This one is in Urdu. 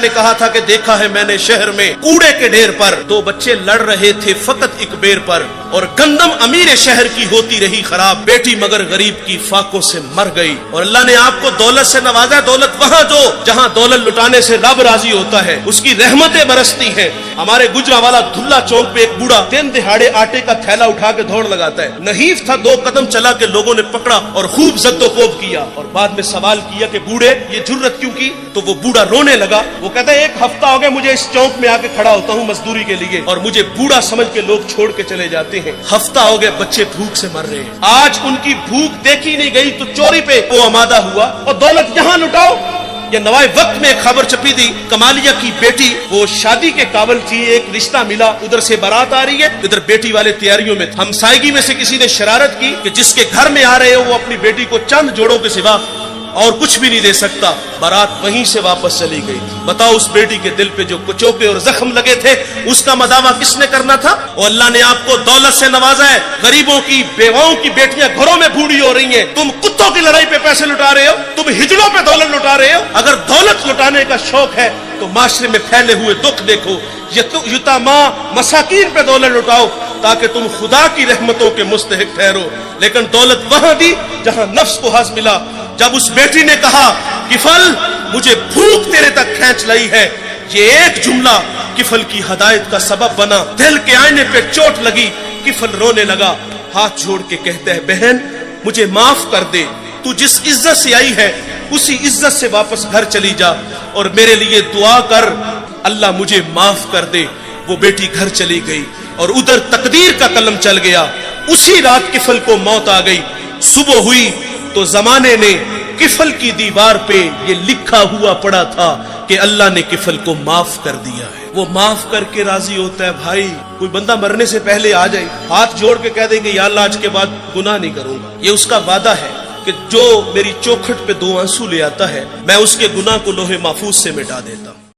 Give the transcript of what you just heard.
نے کہا تھا کہ دیکھا ہے میں نے شہر میں کوڑے کے ڈھیر پر دو بچے لڑ رہے تھے فقط ایک بیر پر، اور گندم امیر شہر کی ہوتی رہی خراب، بیٹی مگر غریب کی فاقوں سے مر گئی۔ اور اللہ نے آپ کو دولت سے نوازا، دولت وہاں دو جہاں دولت لٹانے سے رب راضی ہوتا ہے، اس کی رحمتیں برستی ہیں۔ ہمارے گجرانوالہ دھلا چوک پہ ایک بوڑھا دن دہاڑے آٹے کا تھیلا اٹھا کے دوڑ لگاتا ہے، نحیف تھا، 2 قدم چلا کے لوگوں نے پکڑا اور خوب زد و کوب کیا، اور بعد میں سوال کیا کہ بوڑھے یہ جرت کیوں کی؟ تو وہ بوڑھا رونے لگا، وہ کہتا ہے 1 ہفتہ ہو گیا مجھے اس چوک میں آ کے کھڑا ہوتا ہوں مزدوری کے لیے، اور مجھے بوڑھا سمجھ کے لوگ چھوڑ کے چلے جاتے ہیں، ہفتہ ہو گیا بچے بھوک سے مر رہے ہیں، آج ان کی بھوک دیکھی نہیں گئی تو چوری پہ وہ آمادہ ہوا، اور دولت یہاں لٹاؤ۔ یہ نوائے وقت میں ایک خبر چھپی تھی، کمالیہ کی بیٹی وہ شادی کے قابل تھی، ایک رشتہ ملا، ادھر سے بارات آ رہی ہے، ادھر بیٹی والے تیاریوں میں، ہمسائیگی میں سے کسی نے شرارت کی کہ جس کے گھر میں آ رہے ہو وہ اپنی بیٹی کو چند جوڑوں کے سوا اور کچھ بھی نہیں دے سکتا، بارات وہیں سے واپس چلی گئی تھی۔ بتاؤ اس بیٹی کے دل پہ جو کچوکے اور زخم لگے تھے اس کا مداوع کس نے کرنا تھا؟ اور اللہ نے آپ کو دولت سے نوازا ہے، غریبوں کی بیواؤں کی بیٹیاں گھروں میں بوڑھی ہو رہی ہیں، تم کتوں کی لڑائی پہ پیسے لٹا رہے ہو، تم ہجڑوں پہ دولت لٹا رہے ہو۔ اگر دولت لٹانے کا شوق ہے تو معاشرے میں پھیلے ہوئے دکھ دیکھو، یتاما مساکین پہ دولت لٹاؤ تاکہ تم خدا کی رحمتوں کے مستحق ٹھہرو، لیکن دولت وہاں دی جہاں نفس کو حظ ملا۔ جب اس بیٹی نے کہا کفل مجھے بھوک تیرے تک کھینچ لائی ہے، یہ ایک جملہ کفل کی ہدایت کا سبب بنا، دل کے آئینے پہ چوٹ لگی، کفل رونے لگا، ہاتھ جوڑ کے کہتا ہے بہن مجھے معاف کر دے، تو جس عزت سے آئی ہے اسی عزت سے واپس گھر چلی جا اور میرے لیے دعا کر اللہ مجھے معاف کر دے۔ وہ بیٹی گھر چلی گئی اور ادھر تقدیر کا قلم چل گیا، اسی رات کفل کو موت آ گئی۔ صبح ہوئی تو زمانے نے کفل کی دیوار پہ یہ لکھا ہوا پڑا تھا کہ اللہ نے کفل کو معاف کر دیا ہے۔ وہ معاف کر کے راضی ہوتا ہے۔ بھائی کوئی بندہ مرنے سے پہلے آ جائے ہاتھ جوڑ کے کہہ دے کہ یا اللہ آج کے بعد گناہ نہیں کروں گا، یہ اس کا وعدہ ہے کہ جو میری چوکھٹ پہ 2 آنسو لے آتا ہے میں اس کے گناہ کو لوہے محفوظ سے مٹا دیتا ہوں۔